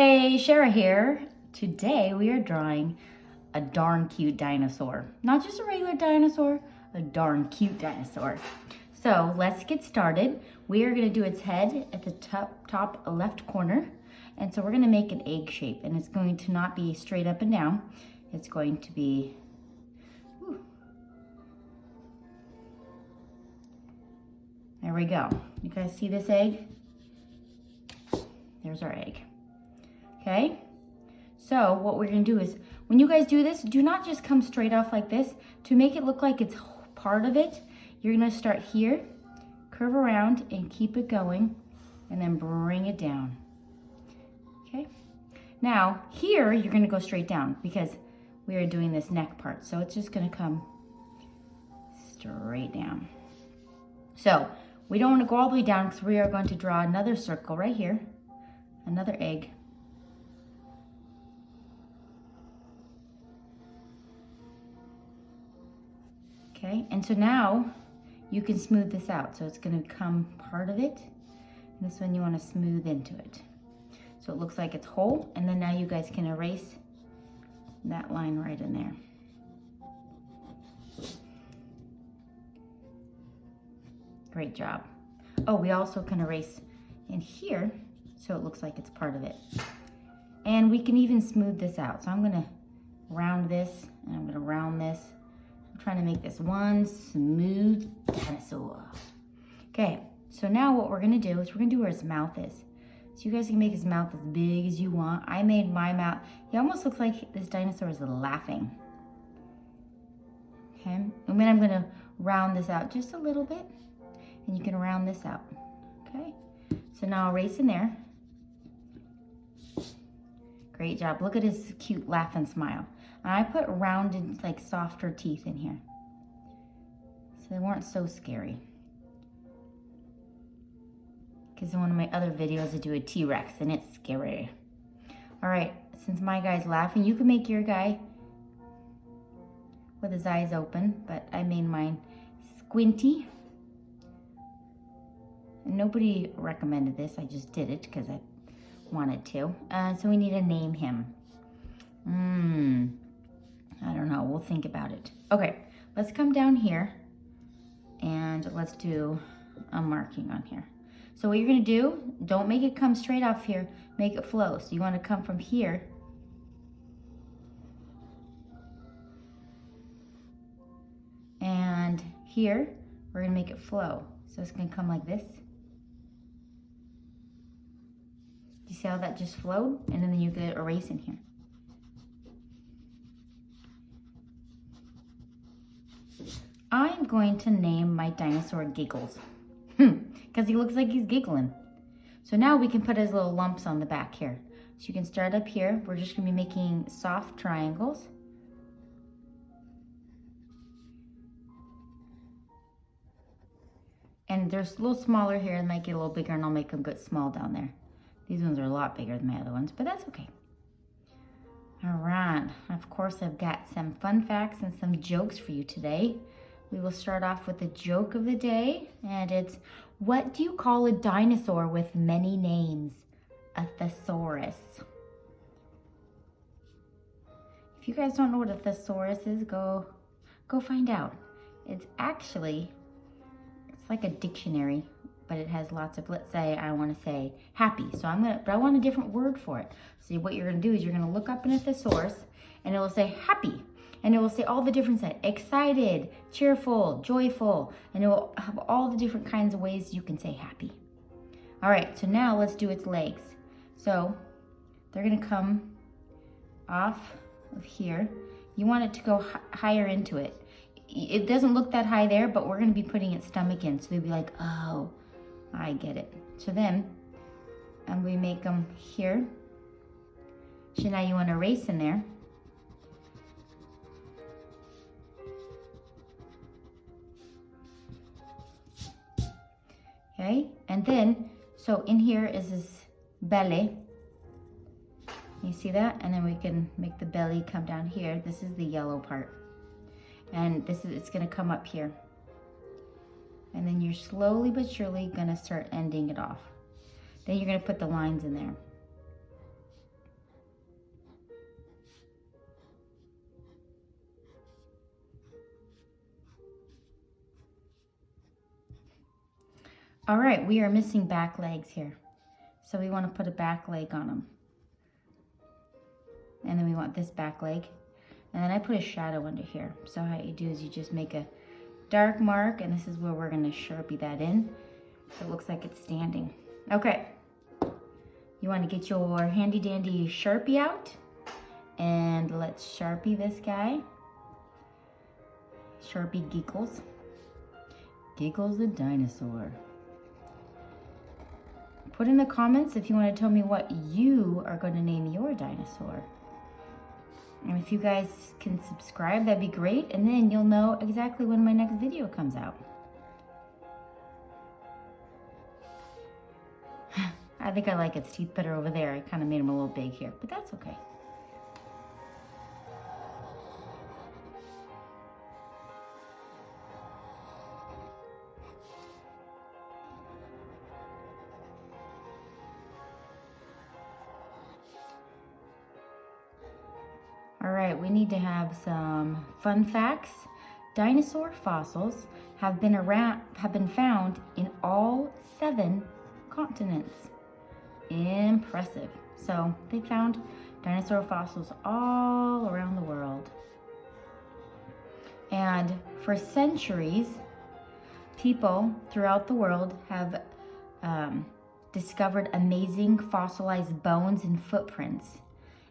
Hey, Shara here. Today we are drawing a darn cute dinosaur. Not just a regular dinosaur, a darn cute dinosaur. So let's get started. We are gonna do its head at the top left corner. And so we're gonna make an egg shape, and it's going to not be straight up and down. It's going to be, there we go. You guys see this egg? There's our egg. Okay, so what we're gonna do is, when you guys do this, do not just come straight off like this. To make it look like it's part of it, you're gonna start here, curve around and keep it going, and then bring it down. Okay, now here you're gonna go straight down because we are doing this neck part. So it's just gonna come straight down. So we don't wanna go all the way down because we are going to draw another circle right here, another egg. Okay, and so now you can smooth this out. So it's gonna become part of it. And this one you wanna smooth into it. So it looks like it's whole, and then now you guys can erase that line right in there. Great job. Oh, we also can erase in here so it looks like it's part of it. And we can even smooth this out. So I'm gonna round this, and I'm gonna round this. Trying to make this one smooth dinosaur. Okay, so now what we're gonna do is we're gonna do where his mouth is. So you guys can make his mouth as big as you want. I made my mouth, he almost looks like this dinosaur is laughing. Okay, and then I'm gonna round this out just a little bit, and you can round this out. Okay, so now I'll erase in there. Great job, look at his cute laugh and smile. I put rounded, like softer teeth in here, so they weren't so scary. Because in one of my other videos, I do a T-Rex, and it's scary. All right, since my guy's laughing, you can make your guy with his eyes open, but I made mine squinty. And nobody recommended this, I just did it because I wanted to. So we need to name him. I don't know, we'll think about it. Okay, let's come down here and let's do a marking on here. So what you're gonna do, don't make it come straight off here, make it flow. So you wanna come from here and here, we're gonna make it flow. So it's gonna come like this. You see how that just flowed? And then you could erase in here. I'm going to name my dinosaur Giggles, because he looks like he's giggling. So now we can put his little lumps on the back here. So you can start up here. We're just gonna be making soft triangles. And they're a little smaller here and might get a little bigger, and I'll make them get small down there. These ones are a lot bigger than my other ones, but that's okay. All right, of course I've got some fun facts and some jokes for you today. We will start off with the joke of the day, and it's, what do you call a dinosaur with many names? A thesaurus. If you guys don't know what a thesaurus is, go find out. It's actually, it's like a dictionary, but it has lots of, let's say I want to say happy. So but I want a different word for it. So what you're gonna do is you're gonna look up in a thesaurus, and it will say happy. And it will say all the different things, excited, cheerful, joyful, and it will have all the different kinds of ways you can say happy. All right, so now let's do its legs. So they're gonna come off of here. You want it to go higher into it. It doesn't look that high there, but we're gonna be putting its stomach in, so they'll be like, oh, I get it. So then, we make them here. So now you wanna erase in there. Okay, and then, so in here is his belly. You see that? And then we can make the belly come down here. This is the yellow part. And it's gonna come up here. And then you're slowly but surely gonna start ending it off. Then you're gonna put the lines in there. All right, we are missing back legs here. So we want to put a back leg on them. And then we want this back leg. And then I put a shadow under here. So how you do is you just make a dark mark, and this is where we're gonna Sharpie that in. So it looks like it's standing. Okay. You wanna get your handy dandy Sharpie out, and let's Sharpie this guy. Sharpie Giggles. Giggles the dinosaur. Put in the comments if you wanna tell me what you are gonna name your dinosaur. And if you guys can subscribe, that'd be great. And then you'll know exactly when my next video comes out. I think I like its teeth better over there. I kind of made them a little big here, but that's okay. All right, we need to have some fun facts. Dinosaur fossils have been found in all 7 continents. Impressive. So they found dinosaur fossils all around the world. And for centuries, people throughout the world have discovered amazing fossilized bones and footprints.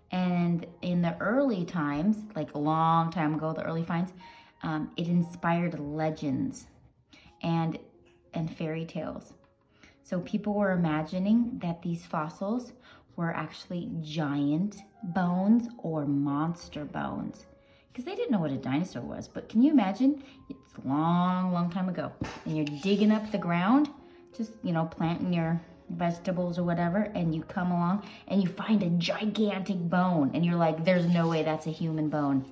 And in the early times, like a long time ago, the early finds, it inspired legends and fairy tales. So people were imagining that these fossils were actually giant bones or monster bones, because they didn't know what a dinosaur was. But can you imagine? It's a long, long time ago, and you're digging up the ground, just, you know, planting your vegetables or whatever, and you come along and you find a gigantic bone, and you're like, there's no way that's a human bone.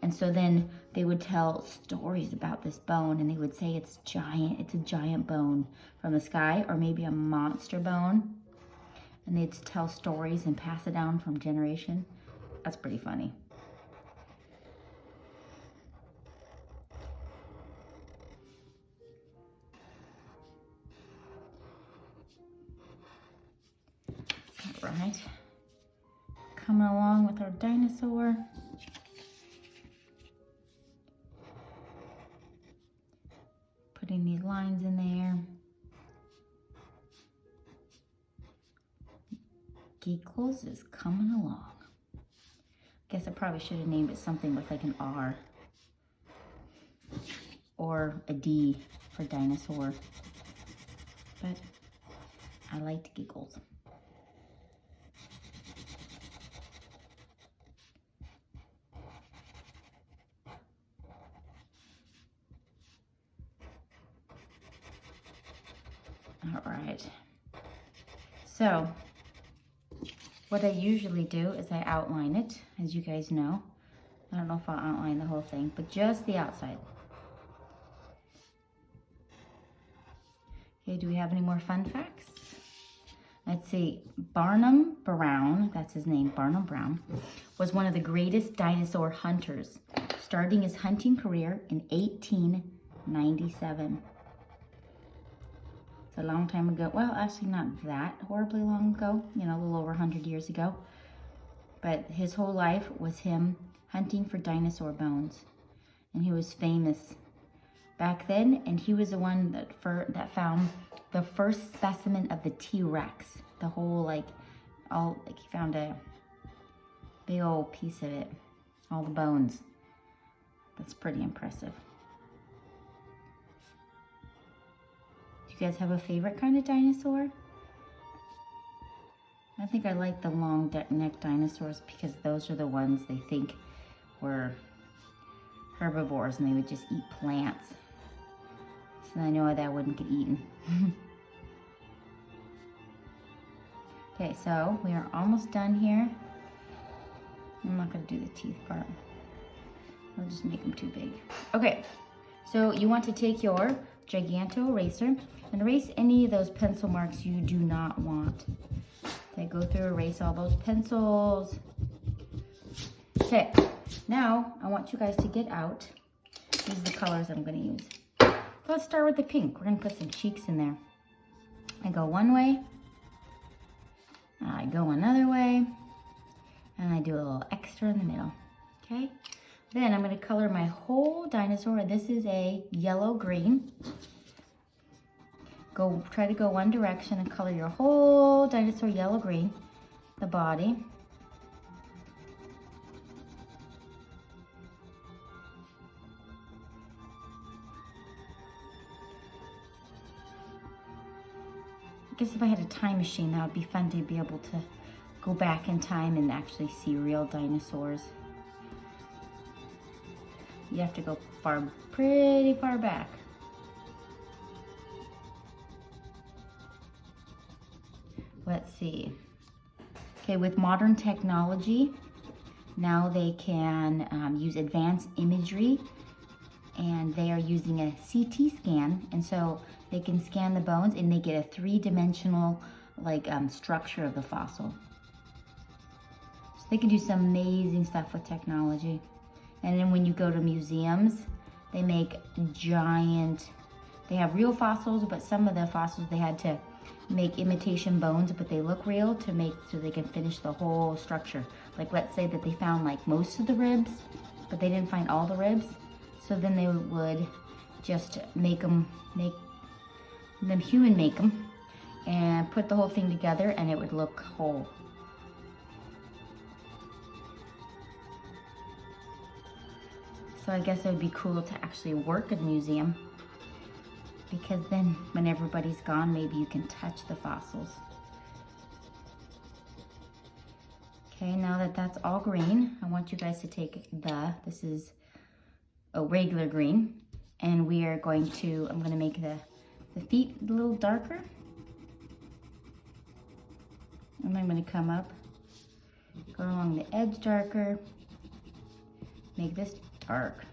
And so then they would tell stories about this bone, and they would say it's a giant bone from the sky, or maybe a monster bone. And they'd tell stories and pass it down from generation. That's pretty funny. All right, coming along with our dinosaur. Putting these lines in there. Giggles is coming along. Guess I probably should have named it something with like an R. Or a D for dinosaur. But I liked Giggles. All right, so what I usually do is I outline it, as you guys know. I don't know if I'll outline the whole thing, but just the outside. Okay, do we have any more fun facts? Let's see, Barnum Brown, that's his name, Barnum Brown, was one of the greatest dinosaur hunters, starting his hunting career in 1897. It's a long time ago. Well, actually not that horribly long ago, you know, a little over 100 years ago. But his whole life was him hunting for dinosaur bones. And he was famous back then, and he was the one that found the first specimen of the T-Rex. The whole, he found a big old piece of it. All the bones. That's pretty impressive. You guys have a favorite kind of dinosaur? I think I like the long neck dinosaurs because those are the ones they think were herbivores and they would just eat plants. So I know that wouldn't get eaten. Okay, so we are almost done here. I'm not gonna do the teeth part. I'll just make them too big. Okay, so you want to take your Giganto eraser and erase any of those pencil marks you do not want. Okay, go through, erase all those pencils. Okay, now I want you guys to get out. These are the colors I'm gonna use. Let's start with the pink. We're gonna put some cheeks in there. I go one way, I go another way, and I do a little extra in the middle, okay? Then I'm gonna color my whole dinosaur. This is a yellow-green. Try to go one direction and color your whole dinosaur yellow-green, the body. I guess if I had a time machine, that would be fun to be able to go back in time and actually see real dinosaurs. You have to go pretty far back. Let's see. Okay, with modern technology, now they can use advanced imagery, and they are using a CT scan, and so they can scan the bones and they get a three-dimensional structure of the fossil. So they can do some amazing stuff with technology. And then when you go to museums, they make they have real fossils, but some of the fossils they had to make imitation bones, but they look real so they can finish the whole structure. Like, let's say that they found most of the ribs, but they didn't find all the ribs. So then they would just human make them and put the whole thing together, and it would look whole. So I guess it would be cool to actually work at a museum, because then when everybody's gone, maybe you can touch the fossils. Okay, now that that's all green, I want you guys to take this is a regular green, and we are going to, I'm going to make the feet a little darker. And I'm going to come up, go along the edge darker, make this dark,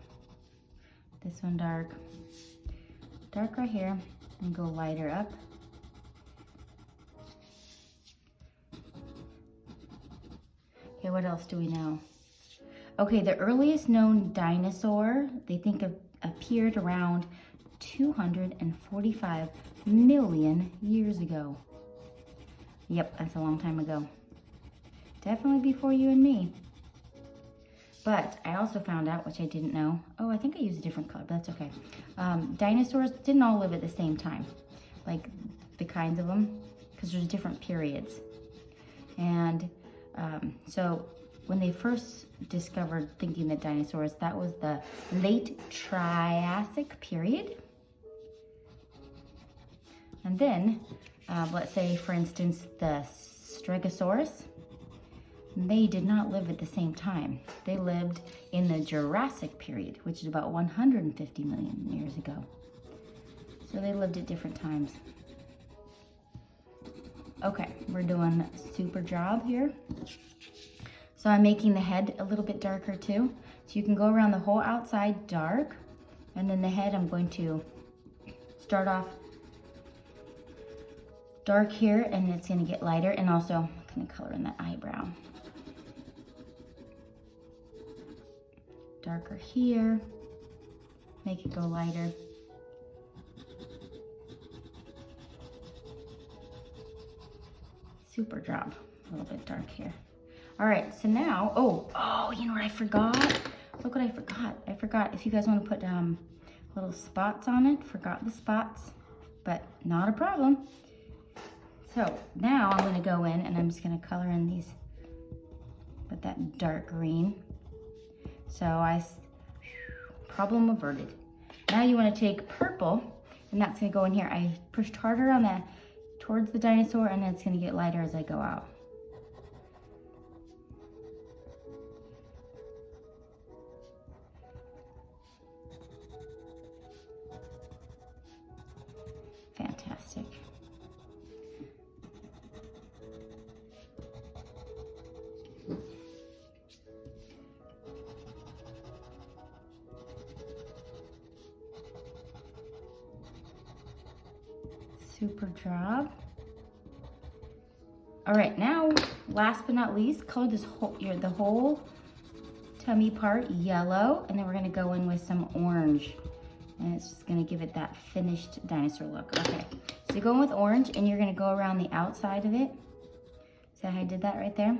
this one dark right here, and go lighter up. Okay, what else do we know? Okay, the earliest known dinosaur, they think appeared around 245 million years ago. Yep, that's a long time ago. Definitely before you and me. But I also found out, which I didn't know. Oh, I think I used a different color, but that's okay. Dinosaurs didn't all live at the same time, like the kinds of them, because there's different periods. And so when they first discovered thinking that dinosaurs, that was the late Triassic period. And then, let's say, for instance, the Stegosaurus, they did not live at the same time. They lived in the Jurassic period, which is about 150 million years ago. So they lived at different times. Okay, we're doing a super job here. So I'm making the head a little bit darker too. So you can go around the whole outside dark, and then the head I'm going to start off dark here, and it's going to get lighter, and also I'm going to color in that eyebrow. Darker here, make it go lighter. Super job, a little bit dark here. All right, so now, oh, you know what I forgot? Look what I forgot. I forgot, if you guys want to put little spots on it, forgot the spots, but not a problem. So now I'm gonna go in and I'm just gonna color in these with that dark green. So problem averted. Now you wanna take purple, and that's gonna go in here. I pushed harder on that towards the dinosaur, and it's gonna get lighter as I go out. Fantastic. Super job. All right, now, last but not least, color this the whole tummy part yellow, and then we're gonna go in with some orange. And it's just gonna give it that finished dinosaur look. Okay, so you're going with orange and you're gonna go around the outside of it. See how I did that right there?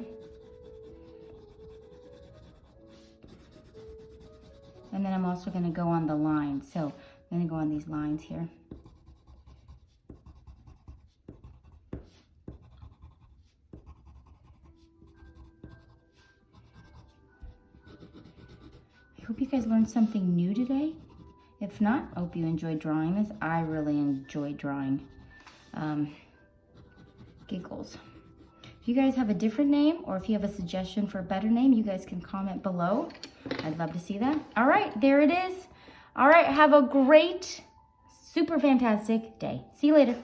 And then I'm also gonna go on the lines. So I'm gonna go on these lines here. I hope you guys learned something new today. If not, I hope you enjoyed drawing this. I really enjoyed drawing Giggles. If you guys have a different name or if you have a suggestion for a better name, you guys can comment below. I'd love to see that. All right, there it is. All right, have a great, super fantastic day. See you later.